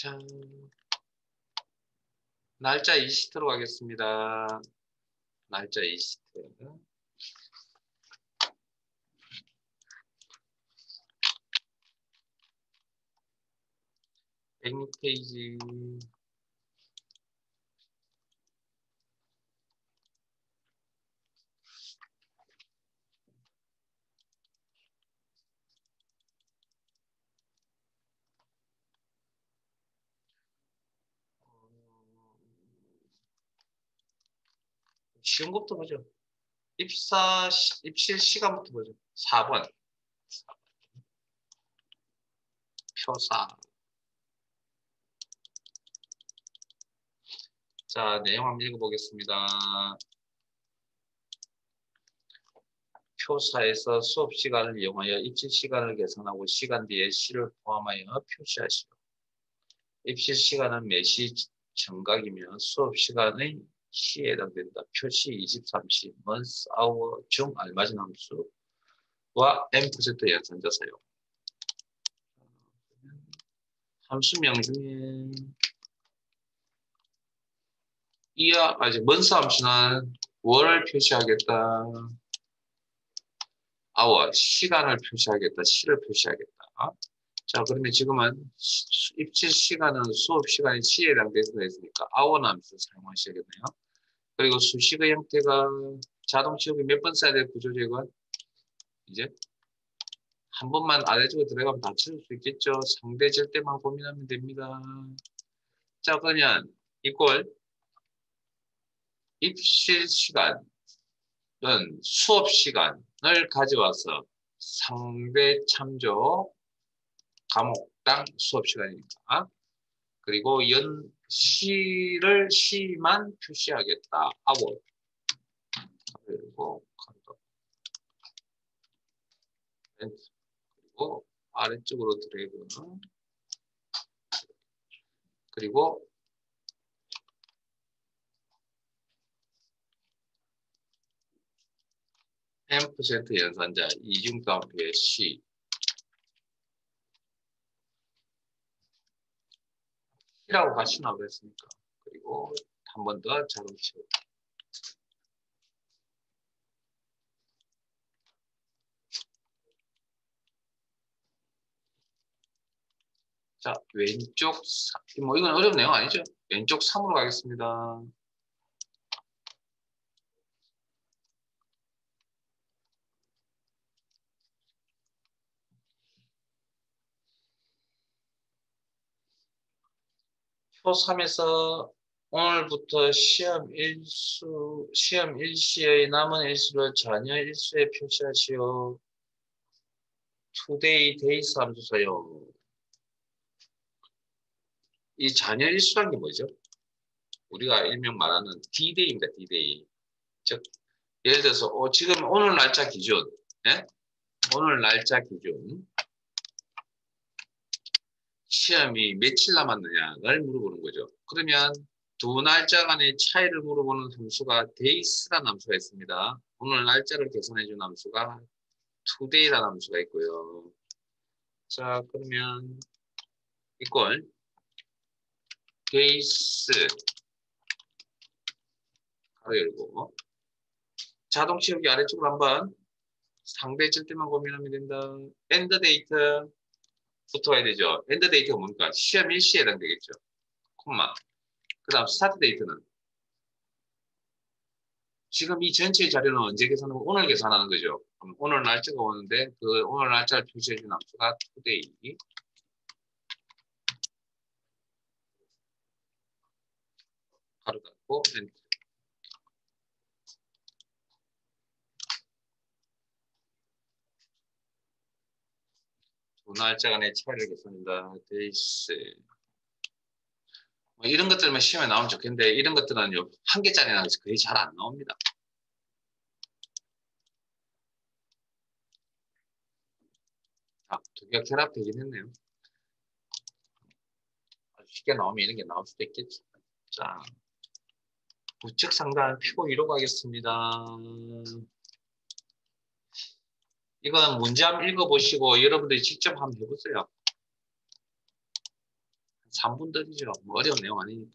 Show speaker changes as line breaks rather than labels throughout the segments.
자, 날짜 20시트로 가겠습니다. 날짜 20시트. 106페이지. 쉬운 것부터 보죠. 입실 시간부터 보죠. 4번. 표사. 자, 내용 한번 읽어보겠습니다. 표사에서 수업 시간을 이용하여 입실 시간을 계산하고 시간 뒤에 시를 포함하여 표시하시오. 입실 시간은 매시 정각이며 수업 시간의 시에 해당된다. 표시 23시, month, hour 중 알맞은 함수와 n% 연산자 사용. 함수명 중에 month 함수는 월을 표시하겠다. hour, 시간을 표시하겠다. 시를 표시하겠다. 자, 그러면 지금은 입실 시간은 수업 시간이 시에 해당되니까 hour 함수 사용하셔야겠네요. 그리고 수식의 형태가 자동 취업이 몇 번 써야 될 구조죠, 이건? 이제 한 번만 아래쪽에 들어가면 다 채울 수 있겠죠. 상대 절대만 고민하면 됩니다. 자, 그러면 이꼴 입실 시간은 수업 시간을 가져와서 상대 참조 과목당 수업 시간이니까. 그리고 시만 표시하겠다. hour. 그리고 그리고 아래쪽으로 드래그. 그리고 n% 연산자 이중다운표의 시. 시라고 같이 나오겠습니까? 그리고 한 번 더 자동 채우기. 자, 왼쪽 뭐 이건 어려운 내용 아니죠? 왼쪽 3으로 가겠습니다. 표 3에서 오늘부터 시험 일시의 남은 일수를 자녀 일수에 표시하시오. today, days 함수 사용. 이 자녀 일수란 게 뭐죠? 우리가 일명 말하는 D-Day입니다. D-Day. 즉, 예를 들어서 지금 오늘 날짜 기준, 예? 오늘 날짜 기준 시험이 며칠 남았느냐를 물어보는 거죠. 그러면 두 날짜 간의 차이를 물어보는 함수가 days라는 함수가 있습니다. 오늘 날짜를 계산해 준 함수가 today라는 함수가 있고요. 자, 그러면 이걸 days 가로 열고 자동 채우기 아래쪽으로 한번 상대 절대만 고민하면 된다. end date 붙어야 되죠. end date가 뭡니까? 시험 일시에 해당되겠죠. 콤마. 그 다음 스타트 데이트는 지금 이 전체 자료는 언제 계산하고 오늘 계산하는 거죠. 그럼 오늘 날짜가 오는데 그 오늘 날짜를 표시해 준 함수가 today. 가로 닫고 엔터. 두 날짜 간의 차이를 계산한다. days. 뭐 이런 것들만 시험에 나오면 좋겠는데 이런 것들은 한 개짜리 나와서 거의 잘 안 나옵니다. 두 개가 결합되긴 했네요. 아주 쉽게 나오면 이런 게 나올 수도 있겠죠. 자, 우측 상단 표 2로 가겠습니다. 이건 문제 한번 읽어보시고 여러분들이 직접 한번 해보세요. 3분들이죠. 뭐 어려운 내용 아니니까.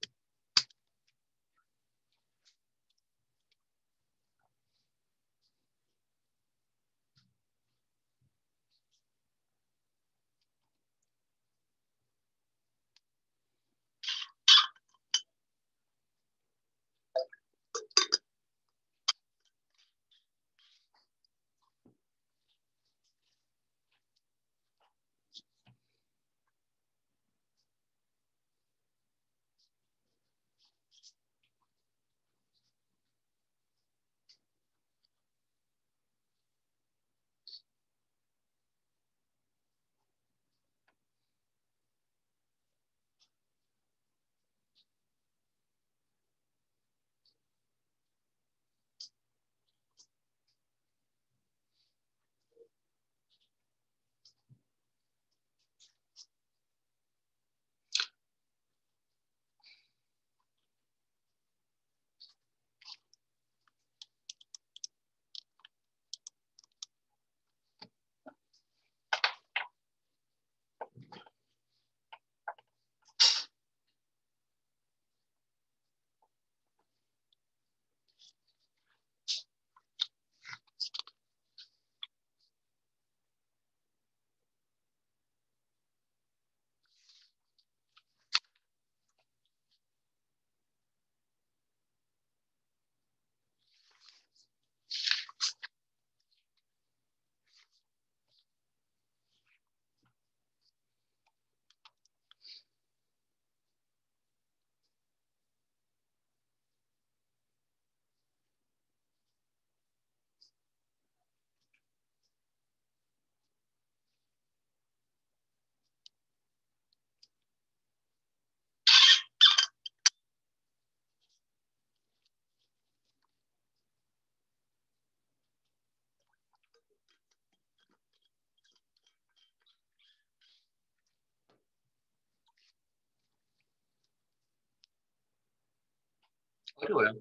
어려워요.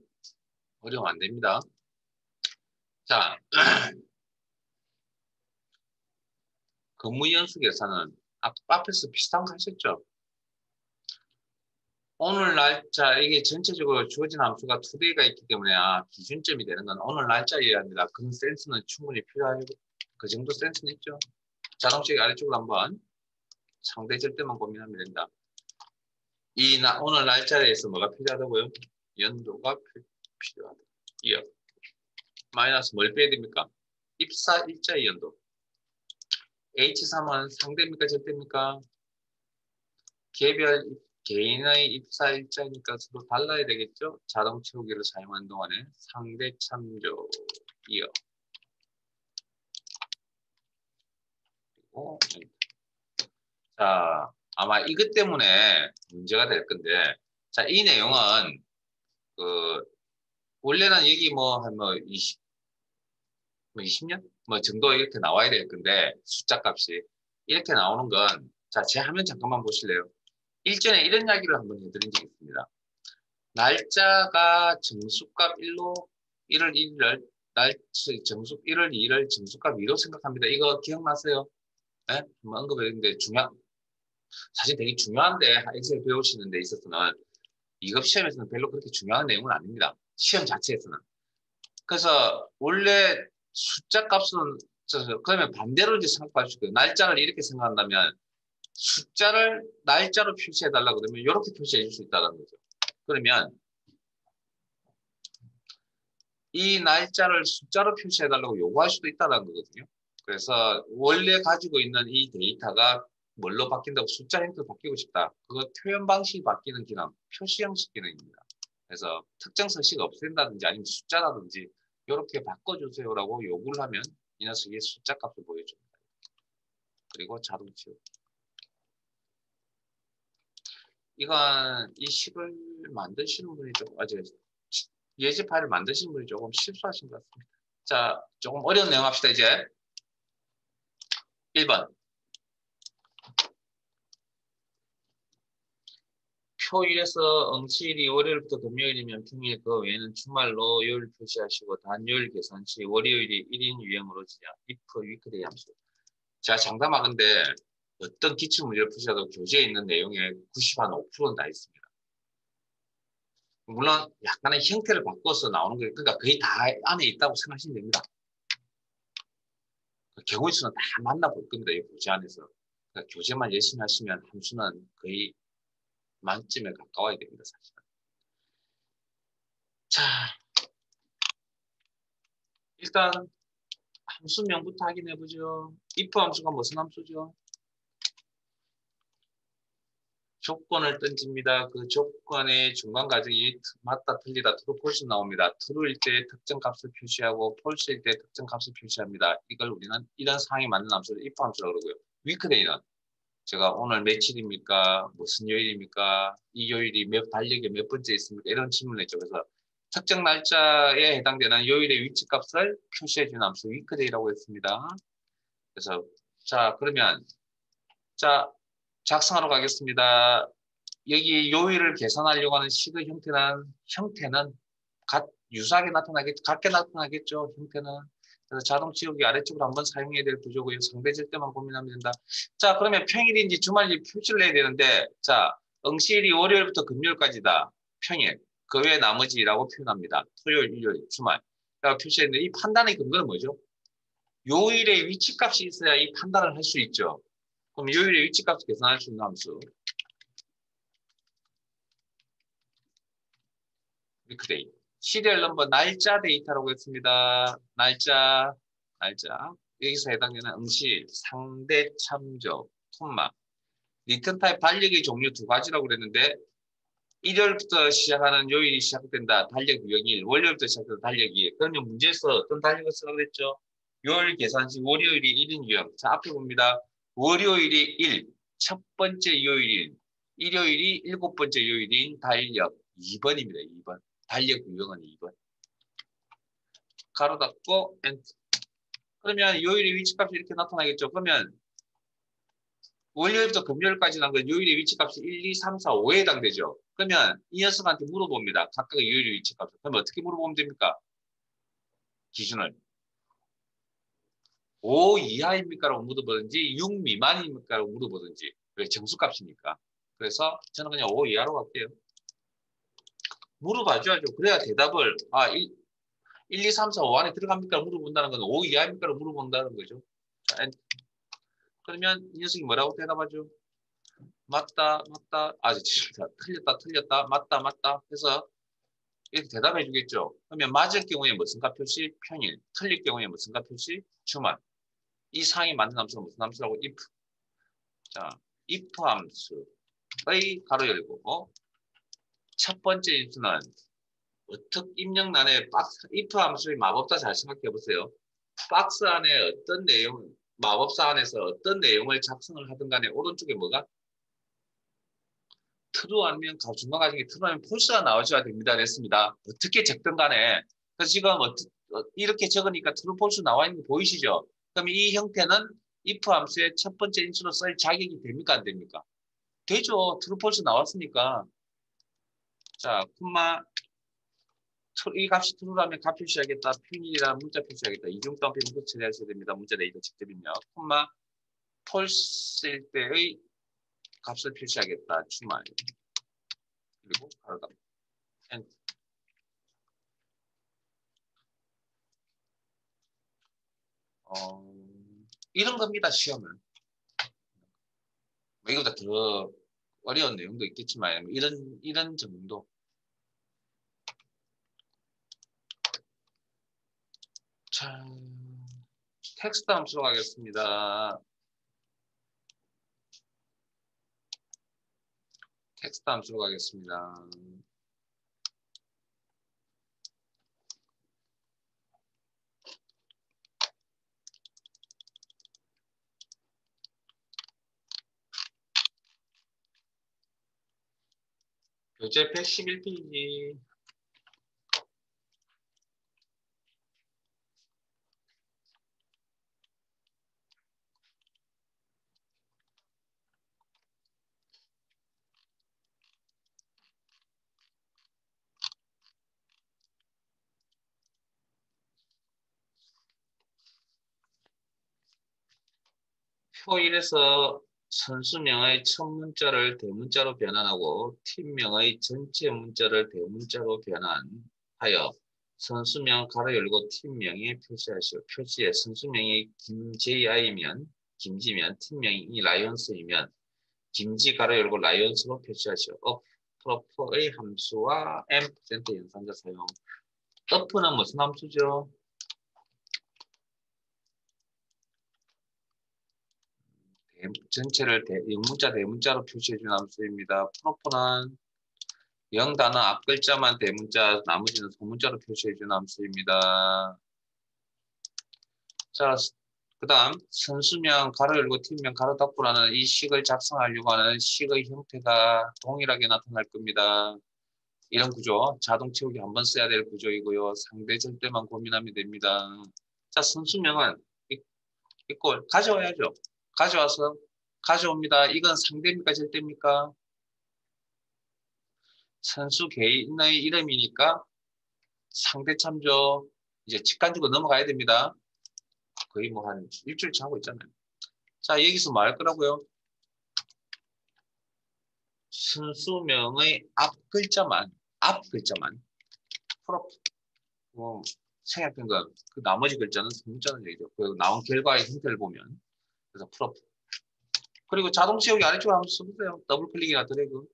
어려우면 안 됩니다. 자, 근무연수 계산은 앞에서 비슷한 거 하셨죠? 오늘 날짜, 이게 전체적으로 주어진 함수가 두 개가 있기 때문에 기준점이 되는 건 오늘 날짜여야 합니다. 그런 센스는 충분히 필요하고 그 정도 센스는 있죠. 자동식 아래쪽으로 한번 상대 절대만 고민하면 된다. 오늘 날짜에서 뭐가 필요하다고요? 연도가 필요하다. 이어. 마이너스 뭘 빼야 됩니까? 입사 일자의 연도. H3은 상대입니까? 절대입니까? 개인의 입사 일자니까 서로 달라야 되겠죠? 자동 채우기를 사용하는 동안에 상대 참조 이어. 그리고 자, 아마 이것 때문에 문제가 될 건데, 자, 이 내용은 그 원래는 여기 한 20년 정도 이렇게 나와야 될 건데 숫자 값이 이렇게 나오는 건, 자, 제 화면 잠깐만 보실래요? 일전에 이런 이야기를 한번 해드린 적이 있습니다. 날짜가 정수값 1로 1월 1일을 정수 1월 2일을 정수값 2로 생각합니다. 이거 기억나세요? 네? 한번 언급했는데 사실 되게 중요한데 엑셀 배우시는 데 있어서는 2급 시험에서는 별로 그렇게 중요한 내용은 아닙니다. 시험 자체에서는. 그래서 원래 숫자 값은 그러면 반대로 이제 생각할 수 있고요. 날짜를 이렇게 생각한다면 숫자를 날짜로 표시해 달라고 그러면 이렇게 표시해 줄 수 있다는 거죠. 그러면 이 날짜를 숫자로 표시해 달라고 요구할 수도 있다는 거거든요. 그래서 원래 가지고 있는 이 데이터가 뭘로 바뀐다고 숫자 형태로 바뀌고 싶다. 그거 표현 방식이 바뀌는 기능, 표시 형식 기능입니다. 그래서 특정 서식 없앤다든지 아니면 숫자라든지 이렇게 바꿔주세요라고 요구를 하면 이 녀석이 숫자 값을 보여줍니다. 그리고 자동 치우. 이건 이 식을 만드시는 분이 예제 파일을 만드신 분이 조금 실수하신 것 같습니다. 자, 조금 어려운 내용 합시다, 이제. 1번. 표일에서 응시일이 월요일부터 금요일이면 평일, 그 외에는 주말로 요일 표시하시고 단요일 계산 시 월요일이 1인 유형으로 지냐. if weekday 함수. 자, 장담하건데 어떤 기출문제를 푸셔도 교재에 있는 내용의 95%는 다 있습니다. 물론 약간의 형태를 바꿔서 나오는 거예요. 그러니까 거의 다 안에 있다고 생각하시면 됩니다. 경우의 수는 다 만나볼 겁니다. 이 교재 안에서. 그러니까 교재만 열심히 하시면 함수는 거의 만점에 가까워야 됩니다. 사실은. 자, 일단 함수명부터 확인해보죠. if 함수가 무슨 함수죠? 조건을 던집니다. 그 조건의 중간 과정이 맞다, 틀리다, true, false 나옵니다. true일 때 특정 값을 표시하고 false일 때 특정 값을 표시합니다. 이걸 우리는 이런 상황이 맞는 함수를 if 함수라고 그러고요. weekday는 제가 오늘 며칠입니까? 무슨 요일입니까? 이 요일이 달력에 몇 번째 있습니까? 이런 질문을 했죠. 그래서 특정 날짜에 해당되는 요일의 위치값을 표시해주는 함수 weekday라고 했습니다. 그래서 자 그러면 자 작성하러 가겠습니다. 여기 요일을 계산하려고 하는 식의 형태는 유사하게 나타나겠죠. 같게 나타나겠죠. 형태는. 그래서 자동 지우기 아래쪽으로 한번 사용해야 될 구조고요. 상대질 때만 고민하면 된다. 자, 그러면 평일인지 주말인지 표시를 해야 되는데, 자, 응시일이 월요일부터 금요일까지다. 평일. 그 외에 나머지라고 표현합니다. 토요일, 일요일, 주말. 라고 표시했는데, 이 판단의 근거는 뭐죠? 요일의 위치값이 있어야 이 판단을 할 수 있죠. 그럼 요일의 위치값을 계산할 수 있는 함수. 위크데이. 시리얼 넘버 날짜 데이터라고 했습니다. 날짜. 여기서 해당되는 응시, 상대 참조, 콤마. 리턴 타입 달력의 종류 두 가지라고 그랬는데 일요일부터 시작하는 요일이 시작된다. 달력 유형일. 월요일부터 시작된다. 달력 2일. 그러면 문제에서 어떤 달력을 쓰라고 그랬죠? 요일 계산식 월요일이 1인 유형. 자, 앞에 봅니다. 월요일이 1. 첫 번째 요일인. 일요일이 일곱 번째 요일인 달력 2번입니다. 2번. 달력 유형은 2번. 가로 닫고 엔터. 그러면 요일의 위치값이 이렇게 나타나겠죠. 그러면 월요일부터 금요일까지 난 건 요일의 위치값이 1, 2, 3, 4, 5에 해당되죠. 그러면 이 녀석한테 물어봅니다. 각각의 요일의 위치값. 그럼 어떻게 물어보면 됩니까? 기준을. 5 이하입니까라고 물어보든지 6 미만입니까라고 물어보든지. 왜 정수값이니까. 그래서 저는 그냥 5 이하로 갈게요. 물어봐줘야죠. 그래야 대답을 1, 2, 3, 4, 5 안에 들어갑니까? 물어본다는 건 5 이하입니까를 물어본다는 거죠. 자, 그러면 이 녀석이 뭐라고 대답하죠? 맞다, 틀렸다, 맞다 해서 이렇게 대답해 주겠죠. 그러면 맞을 경우에 무슨 값 표시? 평일. 틀릴 경우에 무슨 값 표시? 주말. 이 상이 맞는 함수는 무슨 함수라고? if. 자, if 함수의 가로 열고 첫 번째 if는 어떻게 입력란에 if 함수의 마법사 잘 생각해 보세요. 박스 안에 어떤 내용, 마법사 안에서 어떤 내용을 작성을 하든 간에 오른쪽에 뭐가? true 아니면 중간 과정에 true 아니면 false가 나오셔야 됩니다. 그랬습니다. 어떻게 적든 간에. 그래서 지금 이렇게 적으니까 true, false 나와 있는 거 보이시죠? 그럼 이 형태는 if 함수의 첫 번째 인수로 쓸 자격이 됩니까? 안 됩니까? 되죠. true, false 나왔으니까. 자, 콤마 이 값이 true라면 값 표시하겠다. 평일이라면 문자 표시하겠다. 이중단 변수 처리하셔야 됩니다. 문자 데이터 직접 입력. 콤마 false일 때의 값을 표시하겠다. 주말. 그리고 바로 답. 엔터. 이런 겁니다. 시험은. 이거보다 더 어려운 내용도 있겠지만 이런 정도. 자, 텍스트 함수로 가겠습니다. 텍스트 함수로 가겠습니다. 교재 111페이지. 표 1에서 선수명의 첫 문자를 대문자로 변환하고 팀명의 전체 문자를 대문자로 변환하여 선수명 가로 열고 팀명에 표시하시오. 표시에 선수명이 김JI면 김지면 팀명이 라이언스이면 김지 가로 열고 라이언스로 표시하시오. 프로퍼의 함수와 M% 연산자 사용. up는 무슨 함수죠? 전체를 영문자 대문자로 표시해준 함수입니다. 프로퍼는 영단어 앞글자만 대문자, 나머지는 소문자로 표시해준 함수입니다. 자, 그 다음 선수명 가로 열고 팀명 가로 닫고라는 이 식을 작성하려고 하는 식의 형태가 동일하게 나타날 겁니다. 이런 구조, 자동 채우기 한번 써야 될 구조이고요. 상대 절대만 고민하면 됩니다. 자, 선수명은 있고 가져와야죠. 가져와서 가져옵니다. 이건 상대입니까? 절대입니까? 선수 개인의 이름이니까 상대 참조. 이제 직관적으로 넘어가야 됩니다. 거의 뭐 한 일주일째 하고 있잖아요. 자, 여기서 뭐 할 거라고요? 선수명의 앞 글자만 풀어. 생략된 건 그 나머지 글자는 소문자는 얘기죠. 그 나온 결과의 형태를 보면 그래서 풀어. 그리고 자동 채우기 아래쪽으로 한번 써보세요. 더블 클릭이나 드래그.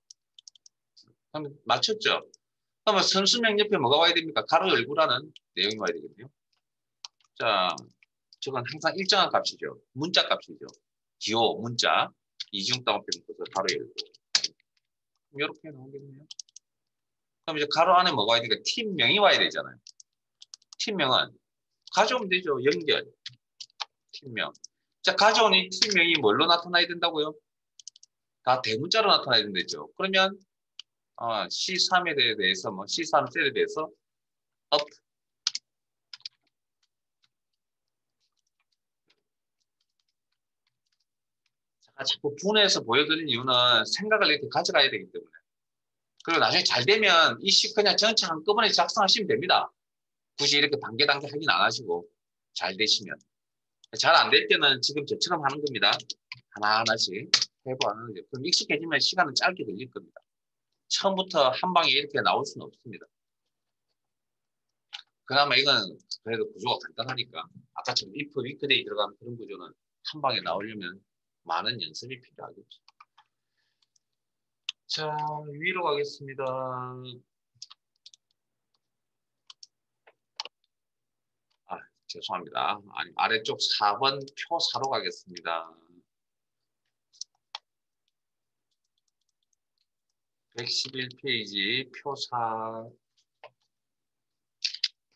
그러면 맞췄죠? 그러면 선수명 옆에 뭐가 와야 됩니까? 가로 열고라는 내용이 와야 되겠네요. 자, 저건 항상 일정한 값이죠. 문자 값이죠. 기호, 문자, 이중따옴표 묶어서 가로 열고. 이렇게 나오겠네요. 그럼 이제 가로 안에 뭐가 와야 되니까 팀명이 와야 되잖아요. 팀명은 가져오면 되죠. 연결. 팀명. 자, 가져온 이 팀명이 뭘로 나타나야 된다고요? 다 대문자로 나타나야 된다죠. 그러면 C3에 대해서 C3 셀에 대해서 up. 자꾸 분해해서 보여드린 이유는 생각을 이렇게 가져가야 되기 때문에. 그리고 나중에 잘 되면 이 식 그냥 전체 한꺼번에 작성하시면 됩니다. 굳이 이렇게 단계 확인 안 하시고 잘 되시면. 잘 안 될 때는 지금 저처럼 하는 겁니다. 하나하나씩 해보는 거죠. 그럼 익숙해지면 시간은 짧게 걸릴 겁니다. 처음부터 한 방에 이렇게 나올 수는 없습니다. 그나마 이건 그래도 구조가 간단하니까 아까처럼 if, weekday 들어가는 그런 구조는 한 방에 나오려면 많은 연습이 필요하겠죠. 자, 위로 가겠습니다. 죄송합니다. 아니, 아래쪽 4번 표 4로 가겠습니다. 111페이지 표 4.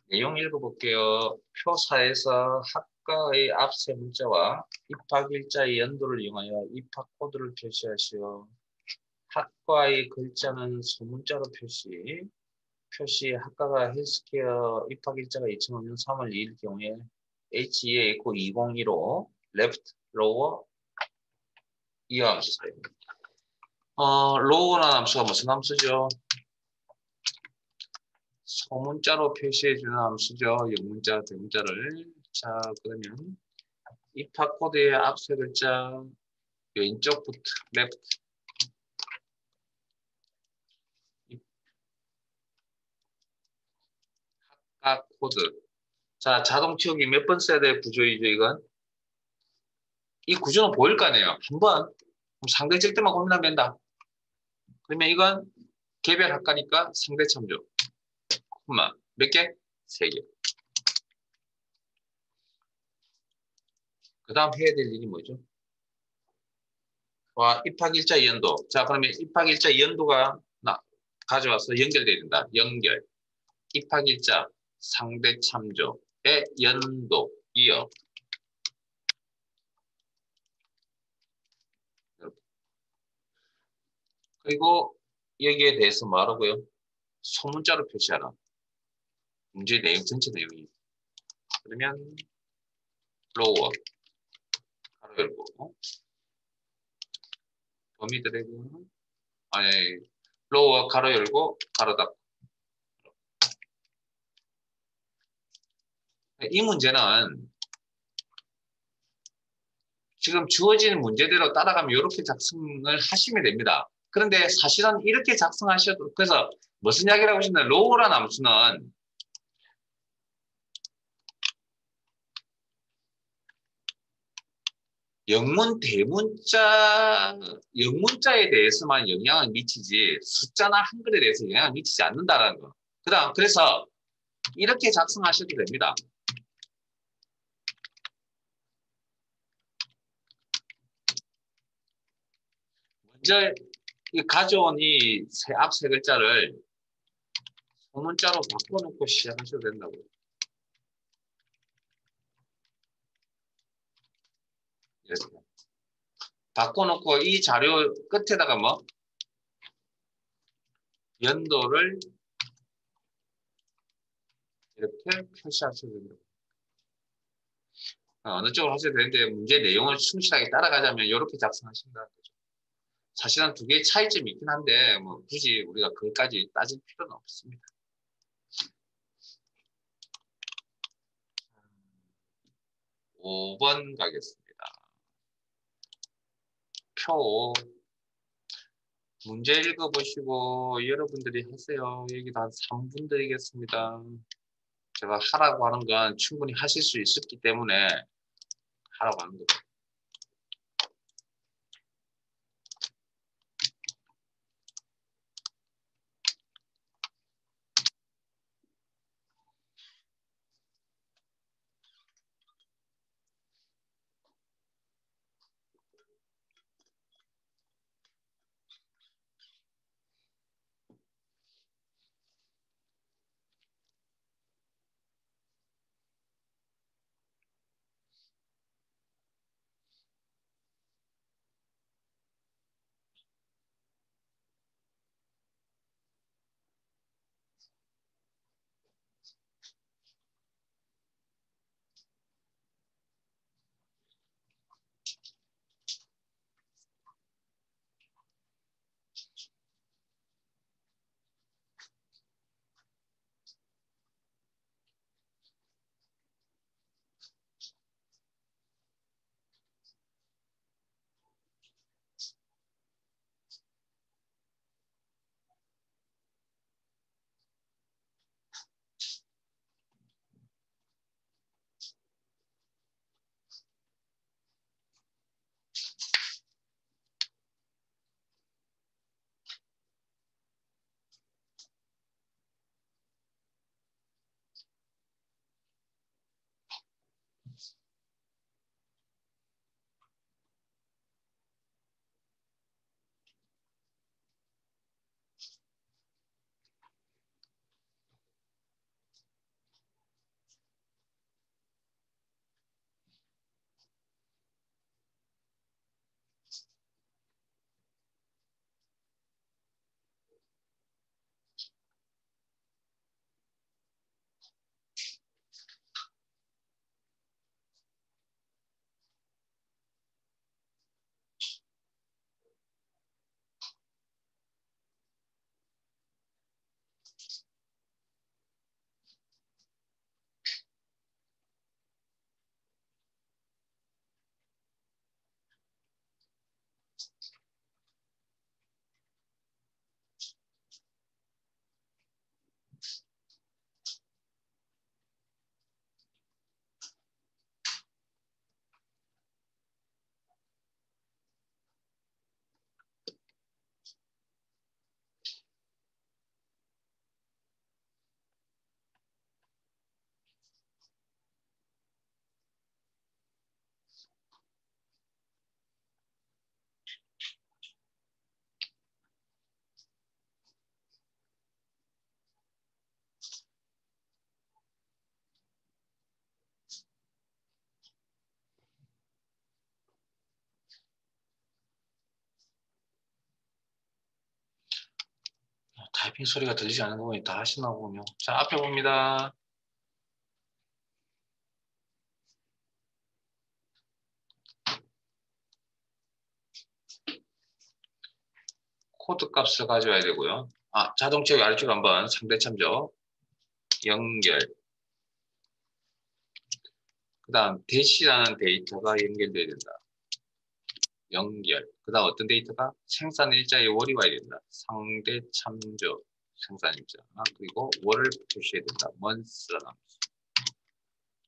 내용 읽어볼게요. 표 4에서 학과의 앞세 문자와 입학일자의 연도를 이용하여 입학 코드를 표시하시오. 학과의 글자는 소문자로 표시 학과가 헬스케어 입학일자가 2005년 3월 2일 경우에 HEA 있고 2015 left lower 이 함수 사용. lower라는 함수가 무슨 함수죠? 소문자로 표시해주는 함수죠. 영문자, 대문자를. 자, 그러면 입학 코드의 앞세 글자 왼쪽부터 left 학과 코드. 자, 자동 채우기 몇 번 써야 될 구조이죠, 이건? 이 구조는 보일 거 아니에요. 한번 상대 절대만 고민하면 된다. 그러면 이건 개별 학과니까 상대 참조. 몇 개? 3개. 그 다음 해야 될 일이 뭐죠? 입학일자 연도. 자, 그러면 입학일자 연도가 가져와서 연결돼야 된다. 연결. 입학일자 상대 참조의 연도 이어. 그리고 여기에 대해서 말하고요. 소문자로 표시하라. 문제 내용 전체 내용이. 그러면 로워 가로 열고 범위 드래그 로워 가로 열고 가로 닫고. 이 문제는 지금 주어진 문제대로 따라가면 이렇게 작성을 하시면 됩니다. 그런데 사실은 이렇게 작성하셔도, 그래서 무슨 이야기를 하고 싶나요? 로우라는 함수는 영문, 영문자에 대해서만 영향을 미치지 숫자나 한글에 대해서 영향을 미치지 않는다라는 거. 그래서 이렇게 작성하셔도 됩니다. 먼저 가져온 이 앞 세 글자를 소문자로 바꿔놓고 시작하셔도 된다고요. 이렇게. 바꿔놓고 이 자료 끝에다가 뭐 연도를 이렇게 표시하셔도 됩니다. 어느 쪽으로 하셔도 되는데 문제 내용을 충실하게 따라가자면 이렇게 작성하신다는 거죠. 사실은 두 개의 차이점이 있긴 한데 뭐 굳이 우리가 그것까지 따질 필요는 없습니다. 5번 가겠습니다. 표 문제 읽어보시고 여러분들이 하세요. 여기도 한 3분 드리겠습니다. 제가 하라고 하는 건 충분히 하실 수 있었기 때문에 하라고 하는 거죠. 타이핑 소리가 들리지 않는 거 보니 다 하시나 보군요. 자, 앞에 봅니다. 코드 값을 가져와야 되고요. 자동 채우기 아래쪽 한번 상대 참조. 연결. 그 다음 대시라는 데이터가 연결돼야 된다. 연결. 그 다음 어떤 데이터가 생산 일자에 월이 와야 된다. 상대 참조 생산 일자. 그리고 월을 표시해야 된다. months라는 함수.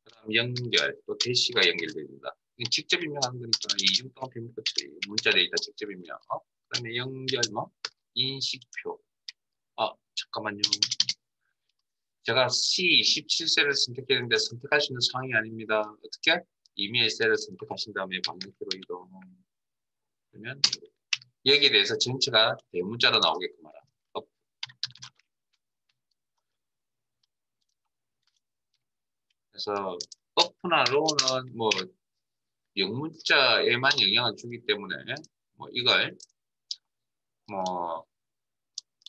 그 다음 연결. 또 대시가 연결돼야 된다. 직접 입력하는 거니까 이중 동안 변부 처리. 문자 데이터 직접 입력. 그 다음에 연결 뭐 인식표. 잠깐만요. 제가 C17셀을 선택했는데 선택할 수 있는 상황이 아닙니다. 어떻게? 이미의 셀을 선택하신 다음에 방향키로 이동. 그러면 여기에 대해서 전체가 대문자로 나오게끔 하라. 그래서 up나 low는 뭐 영문자에만 영향을 주기 때문에 뭐 이걸 뭐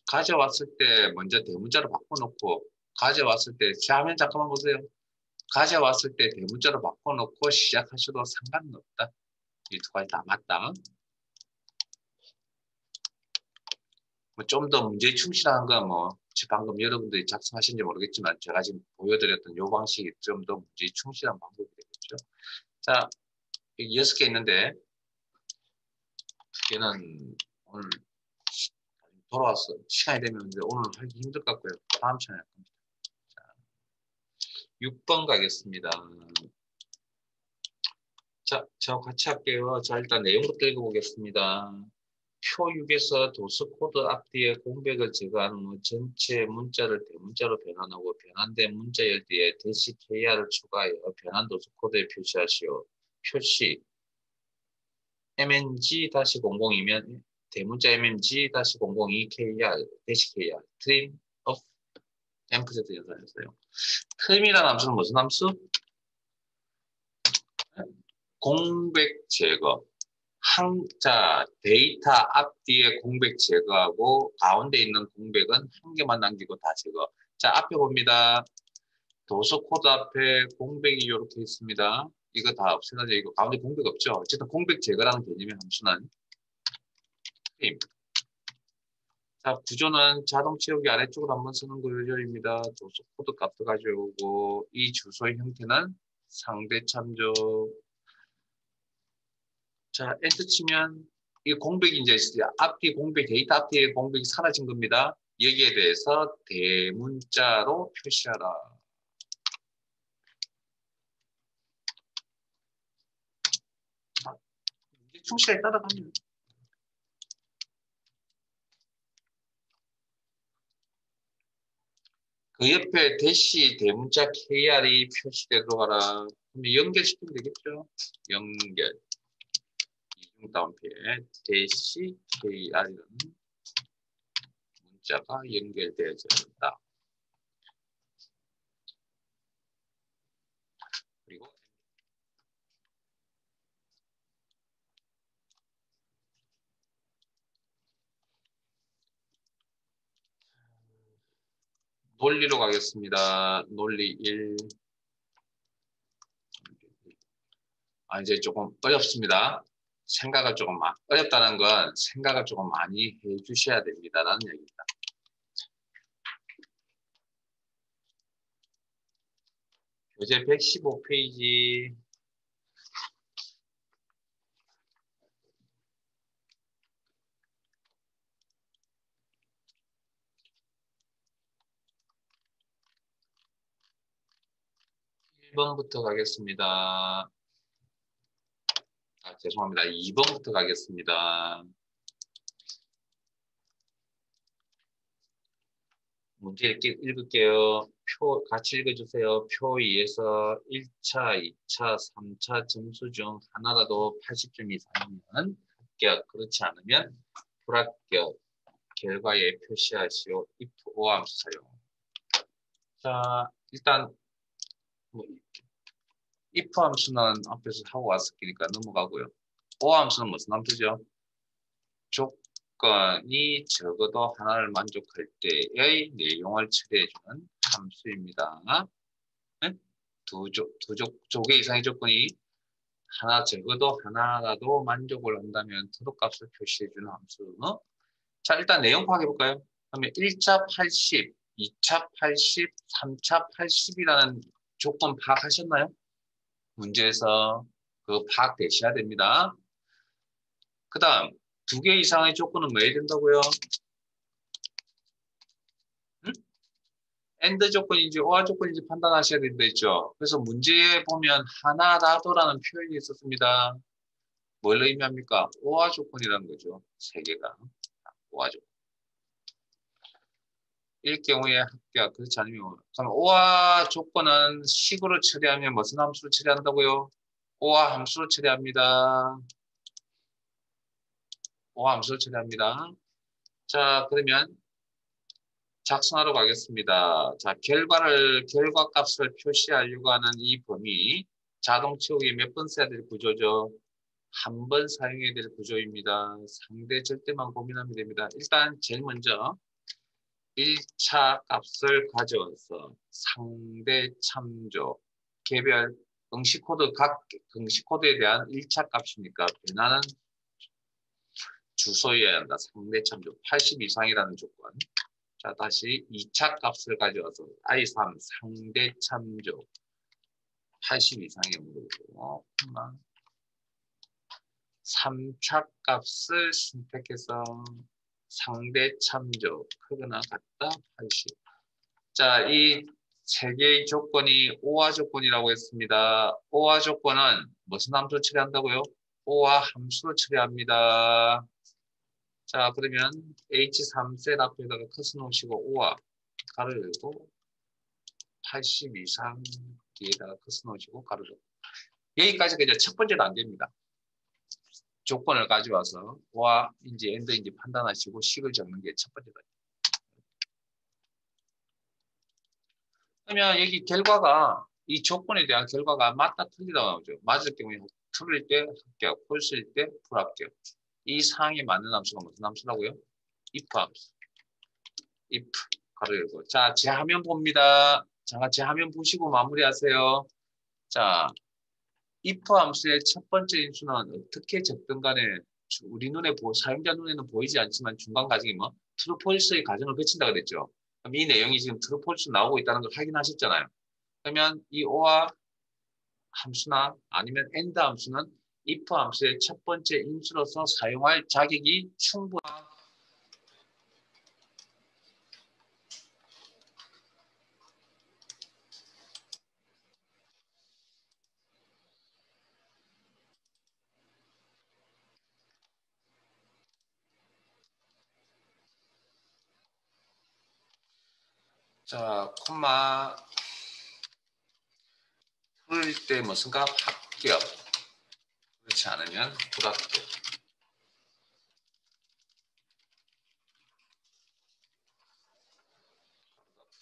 가져왔을 때 먼저 대문자로 바꿔놓고 가져왔을 때 화면 잠깐만 보세요. 가져왔을 때 대문자로 바꿔놓고 시작하셔도 상관은 없다. 이 두 가지 다 맞다. 뭐 좀 더 문제에 충실한 건 뭐 방금 여러분들이 작성하신지 모르겠지만 제가 지금 보여드렸던 이 방식이 좀 더 문제에 충실한 방법이 되겠죠. 자, 여기 6개 있는데 2개는 오늘 돌아왔어. 시간이 되면 이제 오늘 하기 힘들 것 같고요. 다음 시간에 할 겁니다. 자, 6번 가겠습니다. 자, 저 같이 할게요. 자, 일단 내용부터 읽어보겠습니다. 표 6에서 도수 코드 앞뒤에 공백을 제거하는 후 전체 문자를 대문자로 변환하고 변환된 문자 열뒤에 대시 KR을 추가하여 변환 도수 코드에 표시하시오. 표시 MNG-00이면 대문자 MNG-002 KR 대시 KR 트림 of 앰프세트 연산했어요. 트림이라는 함수는 무슨 함수? 공백 제거. 자, 데이터 앞뒤에 공백 제거하고 가운데 있는 공백은 한 개만 남기고 다 제거. 자, 앞에 봅니다. 도서 코드 앞에 공백이 이렇게 있습니다. 이거 다 없애가지고 이거 가운데 공백 없죠. 어쨌든 공백 제거라는 개념의 함수는 트림. 자, 구조는 자동 채우기 아래쪽으로 한번 쓰는 구조입니다. 도서 코드 값도 가져오고 이 주소의 형태는 상대 참조. 자, 엔터 치면 이 공백이 이제 앞뒤 공백, 데이터 앞뒤에 공백이 사라진 겁니다. 여기에 대해서 대문자로 표시하라. 충실하게 따라가면. 그 옆에 대시 대문자 KR이 표시되도록 하라. 그러면 연결시키면 되겠죠? 연결. 이중 다운표에 대시 KR이라는 문자가 연결되어져 있다. 그리고 논리로 가겠습니다. 논리 1. 이제 조금 어렵습니다. 생각을 조금 어렵다는 건 생각을 조금 많이 해주셔야 됩니다라는 얘기입니다. 교재 115페이지 1번부터 가겠습니다. 죄송합니다. 2번부터 가겠습니다. 문제 읽을게요. 표 같이 읽어주세요. 표 2에서 1차, 2차, 3차 점수 중 하나라도 80점 이상이면 합격, 그렇지 않으면 불합격. 결과에 표시하시오. if or 함수 사용. 자, 일단 뭐 if 함수는 앞에서 하고 왔으니까 넘어가고요. or 함수는 무슨 함수죠? 조건이 적어도 하나를 만족할 때의 내용을 처리해주는 함수입니다. 네? 두 개 이상의 조건이 하나 적어도 하나라도 만족을 한다면 도덕값을 표시해주는 함수. 자, 일단 내용 파악해볼까요? 그러면 1차 80, 2차 80, 3차 80이라는 조건 파악하셨나요? 문제에서 그 파악되셔야 됩니다. 그 다음, 두 개 이상의 조건은 뭐 해야 된다고요? 응? AND 조건인지 OR 조건인지 판단하셔야 된다 했죠. 그래서 문제에 보면 하나라도라는 표현이 있었습니다. 뭘 의미합니까? OR 조건이라는 거죠. 세 개가. OR 조건. 일 경우에 합격, 그렇지 않으면, 그럼 OR 조건은 식으로 처리하면 무슨 함수로 처리한다고요? OR 함수로 처리합니다. OR 함수로 처리합니다. 자, 그러면 작성하러 가겠습니다. 자, 결과값을 표시하려고 하는 이 범위, 자동 채우기 몇 번 써야 될 구조죠? 한 번 사용해야 될 구조입니다. 상대 절대만 고민하면 됩니다. 일단 제일 먼저 1차 값을 가져와서 상대 참조, 개별 응시코드, 각 응시코드에 대한 1차 값이니까 변하는 주소여야 한다. 상대 참조 80 이상이라는 조건. 자, 다시 2차 값을 가져와서 I3 상대 참조 80 이상의 물고 3차 값을 선택해서 상대 참조 크거나 같다 80. 자, 이 세 개의 조건이 OR 조건이라고 했습니다. OR 조건은 무슨 함수로 처리한다고요? OR 함수로 처리합니다. 자, 그러면 H3셀 앞에다가 커서 놓으시고 OR 가로 열고 80 이상 뒤에다가 커서 놓으시고 가로 열고 여기까지가 이제 첫 번째 단계입니다. 조건을 가져와서 OR인지 AND인지 판단하시고 식을 적는 게 첫 번째 단계. 그러면 여기 결과가 이 조건에 대한 결과가 맞다 틀리다 나오죠. 맞을 경우에 틀릴 때 합격, 홀수일 때 불합격. 이 사항에 맞는 함수가 무슨 함수라고요? if 함수. if 가로 열고. 자, 제 화면 봅니다. 자, 제 화면 보시고 마무리하세요. 자, if 함수의 첫 번째 인수는 어떻게 적든 간에 우리 눈에 사용자 눈에는 보이지 않지만 중간 과정이 뭐 true, false의 과정을 거친다 그랬죠. 그럼 이 내용이 지금 true, false 나오고 있다는 걸 확인하셨잖아요. 그러면 이 OR 함수나 아니면 AND 함수는 if 함수의 첫 번째 인수로서 사용할 자격이 충분한. 자, 콤마 풀릴 때 무슨가 합격. 그렇지 않으면 불합격.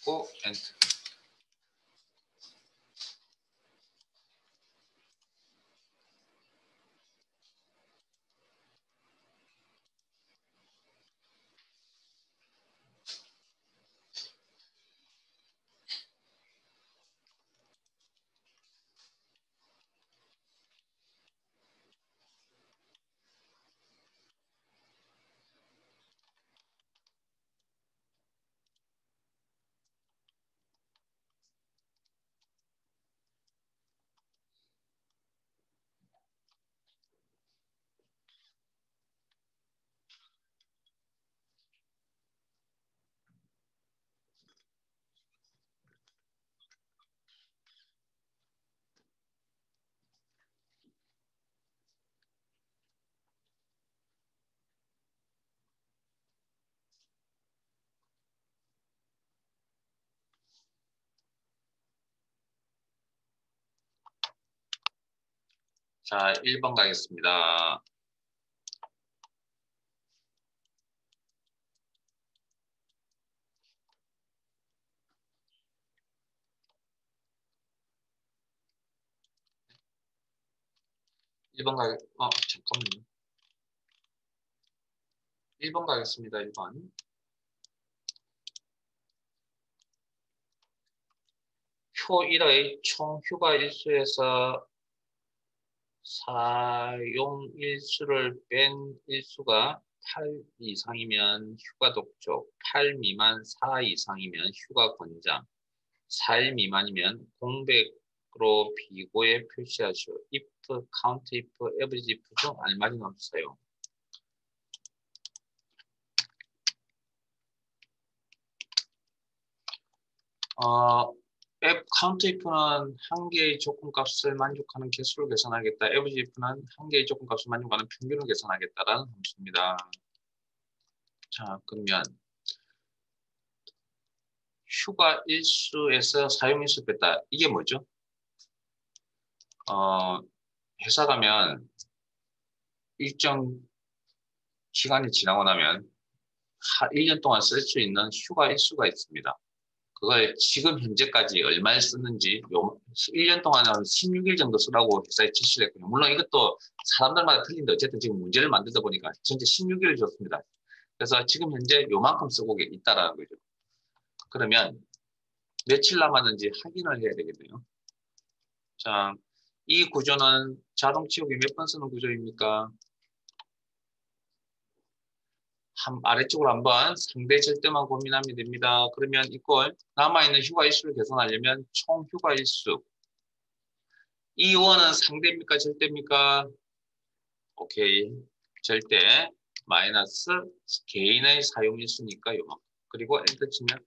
고 엔터. 자, 1번 가겠습니다. 잠깐만요. 1번 가겠습니다. 1번. 표 1의 총 휴가 일수에서 사용 일수를 뺀 일수가 8 이상이면 휴가 독촉, 8 미만 4 이상이면 휴가 권장, 4일 미만이면 공백으로 비고에 표시하시오. if, count if, average if 중 알맞은 함수 사용. F 카운트 if는 한 개의 조건값을 만족하는 개수를 계산하겠다. average if는 한 개의 조건값을 만족하는 평균을 계산하겠다라는 함수입니다. 자, 그러면 휴가 일수에서 사용 일수 뺐다. 이게 뭐죠? 회사 가면 일정 기간이 지나고 나면 1년 동안 쓸 수 있는 휴가 일수가 있습니다. 그걸 지금 현재까지 얼마를 쓰는지 1년 동안 한 16일 정도 쓰라고 회사에 지시를 했거든요. 물론 이것도 사람들마다 틀린데 어쨌든 지금 문제를 만들다 보니까 전체 16일을 줬습니다. 그래서 지금 현재 요만큼 쓰고 있다라는 거죠. 그러면 며칠 남았는지 확인을 해야 되겠네요. 자, 이 구조는 자동 치우기 몇 번 쓰는 구조입니까? 아래쪽으로 한번 상대 절대만 고민하면 됩니다. 그러면 이걸 남아있는 휴가 일수를 계산하려면 총 휴가 일수. 이 원은 상대입니까? 절대입니까? 오케이. 절대 마이너스 개인의 사용 일수니까 요만큼. 그리고 엔터 치면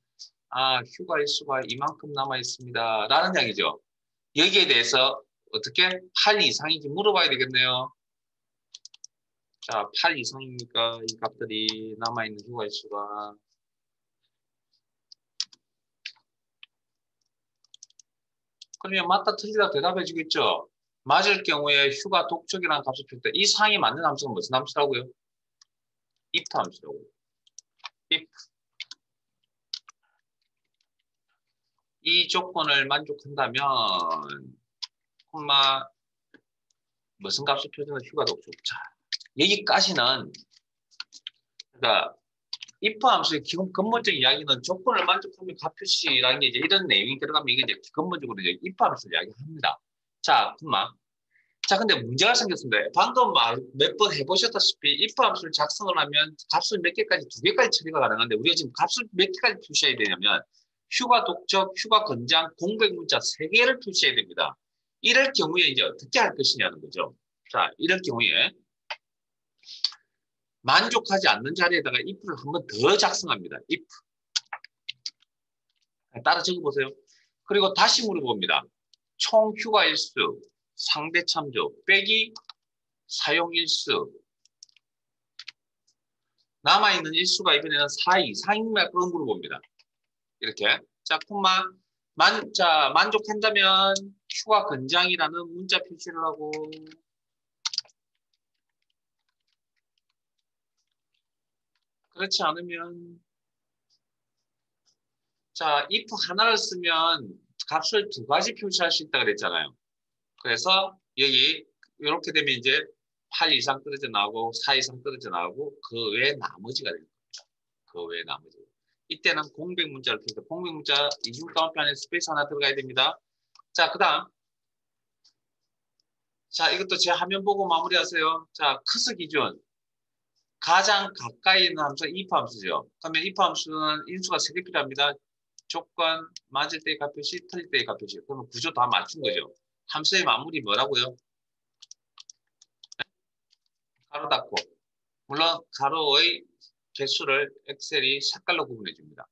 휴가 일수가 이만큼 남아 있습니다. 라는 이야기죠. 여기에 대해서 어떻게 8 이상인지 물어봐야 되겠네요. 자, 8 이상입니까? 이 값들이 남아있는 휴가 일수가. 그러면 맞다 틀리다 대답해 주겠죠? 맞을 경우에 휴가 독촉이라는 값을 필 때 이 상이 맞는 함수가 무슨 함수라고요? if 함수라고요. if 이 조건을 만족한다면 콤마 무슨 값을 표현하는 휴가 독촉. 자, 여기까지는 그러니까 if 함수의 기본 근본적인 이야기는 조건을 만족하면 값 표시라는 게 이제 이런 내용이 들어가면 이게 이제 근본적으로 이제 if 함수를 이야기합니다. 자, 콤마. 자, 근데 문제가 생겼습니다. 방금 몇 번 해보셨다시피 if 함수를 작성을 하면 값을 몇 개까지, 2개까지 처리가 가능한데 우리가 지금 값을 몇 개까지 표시해야 되냐면 휴가 독촉, 휴가 건장, 공백 문자 3개를 표시해야 됩니다. 이럴 경우에 이제 어떻게 할 것이냐는 거죠. 자, 이럴 경우에 만족하지 않는 자리에다가 if를 한 번 더 작성합니다. if. 따라 적어보세요. 그리고 다시 물어봅니다. 총 휴가 일수, 상대 참조, 빼기 사용 일수. 남아있는 일수가 이번에는 4 이상이면 그런 물어봅니다. 이렇게. 자, 콤마. 만족한다면 휴가 건장이라는 문자 표시를 하고 그렇지 않으면 자, if 하나를 쓰면 값을 2가지 표시할 수 있다 그랬잖아요. 그래서 여기 이렇게 되면 이제 8 이상 떨어져 나오고 4 이상 떨어져 나오고 그 외에 나머지가 됩니다. 그 외에 나머지. 이때는 공백 문자를 펴서 공백 문자 이중 따옴표 안에 스페이스 하나 들어가야 됩니다. 자, 그 다음. 자, 이것도 제 화면 보고 마무리하세요. 자, 커서 기준. 가장 가까이 있는 함수가 if 함수죠. 그러면 if 함수는 인수가 3개 필요합니다. 조건, 맞을 때의 값 표시, 틀릴 때의 값 표시. 그러면 구조 다 맞춘 거죠. 함수의 마무리 뭐라고요? 가로 닫고. 물론 가로의 개수를 엑셀이 색깔로 구분해 줍니다.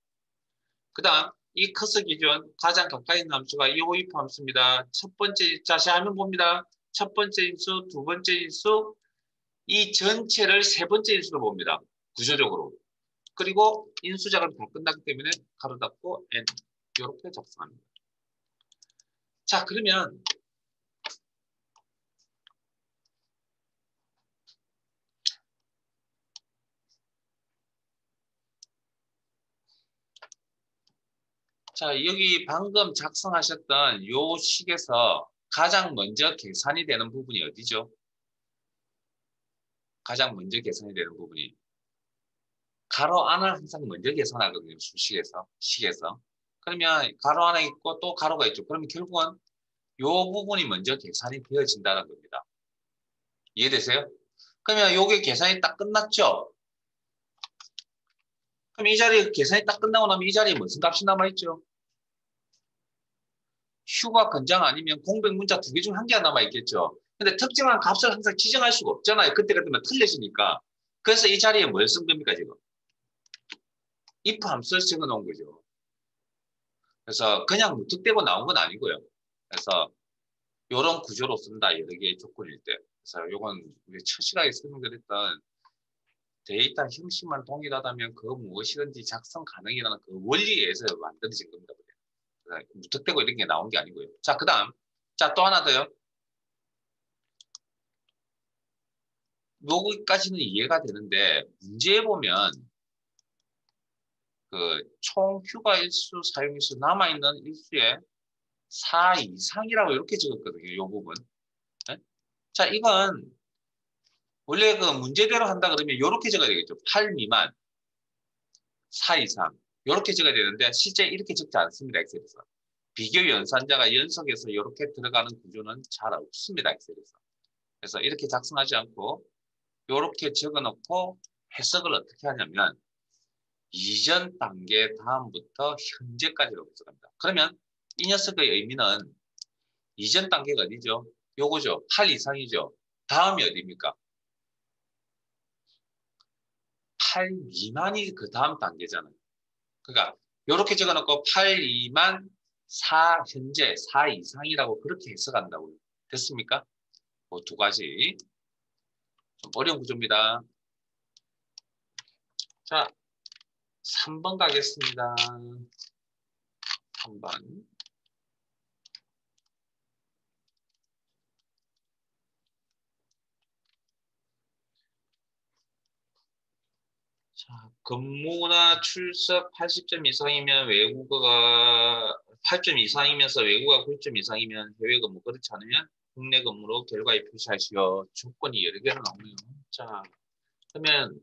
그 다음 이 커서 기준 가장 가까이 있는 함수가 이 if 함수입니다. 첫 번째, 다시 화면 봅니다. 첫 번째 인수, 두 번째 인수, 이 전체를 세 번째 인수로 봅니다. 구조적으로. 그리고 인수 작업이 다 끝났기 때문에 가로 닫고 N 이렇게 작성합니다. 자, 그러면 자, 여기 방금 작성하셨던 요 식에서 가장 먼저 계산이 되는 부분이 어디죠? 가장 먼저 계산이 되는 부분이 가로 안을 항상 먼저 계산하거든요. 식에서. 그러면 가로 안에 있고 또 가로가 있죠. 그러면 결국은 요 부분이 먼저 계산이 되어진다는 겁니다. 이해되세요? 그러면 요게 계산이 딱 끝났죠? 그럼 이 자리에 계산이 딱 끝나고 나면 이 자리에 무슨 값이 남아있죠? 휴가 건장 아니면 공백 문자 2개 중 1개가 남아있겠죠? 근데 특정한 값을 항상 지정할 수가 없잖아요. 그때가 되면 틀려지니까. 그래서 이 자리에 뭘 쓴 겁니까, 지금? if 함수를 적어 놓은 거죠. 그래서 그냥 무턱대고 나온 건 아니고요. 그래서 이런 구조로 쓴다. 여러 개의 조건일 때. 그래서 이건 우리 첫 시간에 설명드렸던 데이터 형식만 동일하다면 그 무엇이든지 작성 가능이라는 그 원리에 의해서 만들어진 겁니다. 그래서 무턱대고 이런 게 나온 게 아니고요. 자, 그 다음. 자, 또 하나 더요. 여기까지는 이해가 되는데 문제에 보면 그 총 휴가 일수 사용일수 남아있는 일수의 4 이상이라고 이렇게 적었거든요. 이 부분. 네? 자, 이건 원래 그 문제대로 한다 그러면 이렇게 적어야 되겠죠. 8 미만, 4 이상. 이렇게 적어야 되는데 실제 이렇게 적지 않습니다. 엑셀에서. 비교 연산자가 연속해서 이렇게 들어가는 구조는 잘 없습니다. 엑셀에서. 그래서 이렇게 작성하지 않고 이렇게 적어놓고 해석을 어떻게 하냐면 이전 단계 다음부터 현재까지로 해석합니다. 그러면 이 녀석의 의미는 이전 단계가 어디죠? 요거죠. 8 이상이죠. 다음이 어디입니까? 8 미만이 그 다음 단계잖아요. 그러니까 이렇게 적어놓고 8 미만 4 현재 4 이상이라고 그렇게 해석한다고요. 됐습니까? 그 두 가지. 좀 어려운 구조입니다. 자, 3번 가겠습니다. 3번. 자, 근무나 출석 80점 이상이면 외국어가 8점 이상이면서 외국어가 9점 이상이면 해외 근무, 그렇지 않으면 국내 근무로 결과에 표시하시오. 조건이 여러 개가 나오네요. 자, 그러면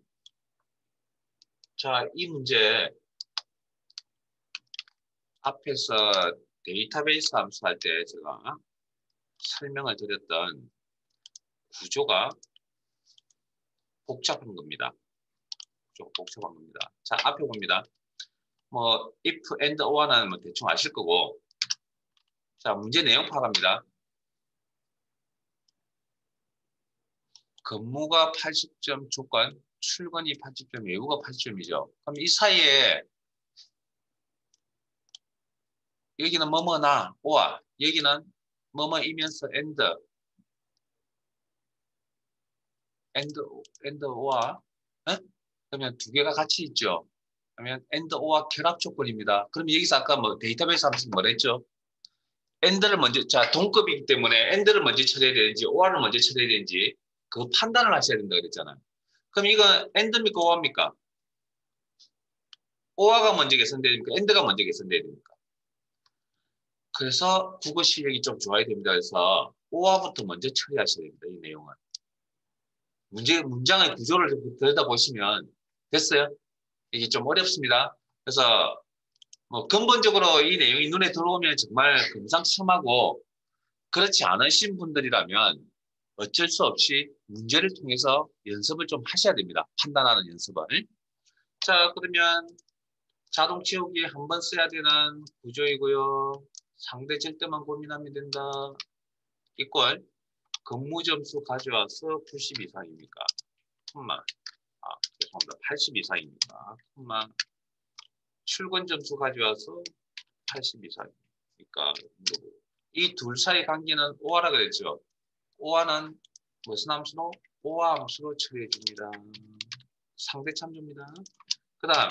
자, 이 문제 앞에서 데이터베이스 함수 할 때 제가 설명을 드렸던 구조가 복잡한 겁니다. 복잡한 겁니다. 자, 앞에 봅니다. 뭐 if, and, or는 뭐 대충 아실 거고, 자, 문제 내용 파악합니다. 근무가 80점 조건, 출근이 80점, 외우가 80점이죠. 그럼 이 사이에 여기는 뭐뭐나, or, 여기는 뭐뭐이면서 and, or, 에? 그러면 두 개가 같이 있죠. 그러면 and, or 결합 조건입니다. 그럼 여기서 아까 뭐 데이터베이스 하면서 뭐랬죠? and를 먼저, 자, 동급이기 때문에 and를 먼저 처리해야 되는지, or를 먼저 처리해야 되는지 그 판단을 하셔야 된다 그랬잖아요. 그럼 이거 and입니까, or입니까? or가 먼저 개선돼야 됩니까? and가 먼저 개선돼야 됩니까? 그래서 국어 실력이 좀 좋아야 됩니다. 그래서 or부터 먼저 처리하셔야 됩니다. 이 내용은. 문장의 구조를 들여다보시면 됐어요? 이게 좀 어렵습니다. 그래서 뭐 근본적으로 이 내용이 눈에 들어오면 정말 금상첨화고 그렇지 않으신 분들이라면 어쩔 수 없이 문제를 통해서 연습을 좀 하셔야 됩니다. 판단하는 연습을. 자, 그러면 자동 채우기 한 번 써야 되는 구조이고요. 상대 절대만 고민하면 된다. 이꼴 근무 점수 가져와서 90 이상입니까? 죄송합니다. 80 이상입니까? 출근 점수 가져와서 80 이상입니까? 이 둘 사이 관계는 오화라 그랬죠. 오화는 무슨 함수로? 오화 함수로 처리해 줍니다. 상대 참조입니다. 그 다음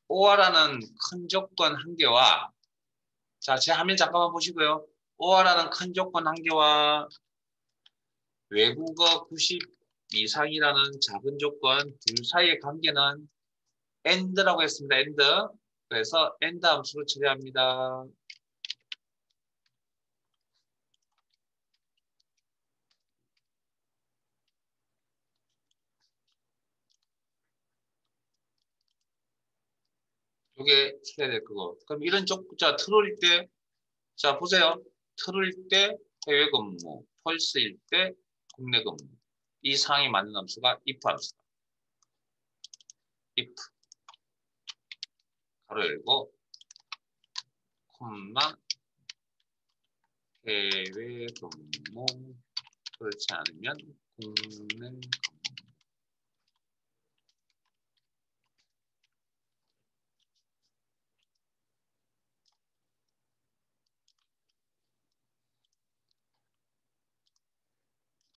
오화라는 큰 조건 한 개와 자, 제 화면 잠깐만 보시고요. 오화라는 큰 조건 한 개와 외국어 90 이상이라는 작은 조건 둘 사이의 관계는 and라고 했습니다. and. 그래서 and 함수로 처리합니다. 이게 해야 될 거고. 그럼 이런 자, 트루일 때, 자, 보세요. 트루일 때 해외 근무, 펄스일 때 국내 근무. 이 상황에 맞는 함수가 if 함수다. if. 가로 열고, 콤마, 해외 근무. 그렇지 않으면 국내 근무.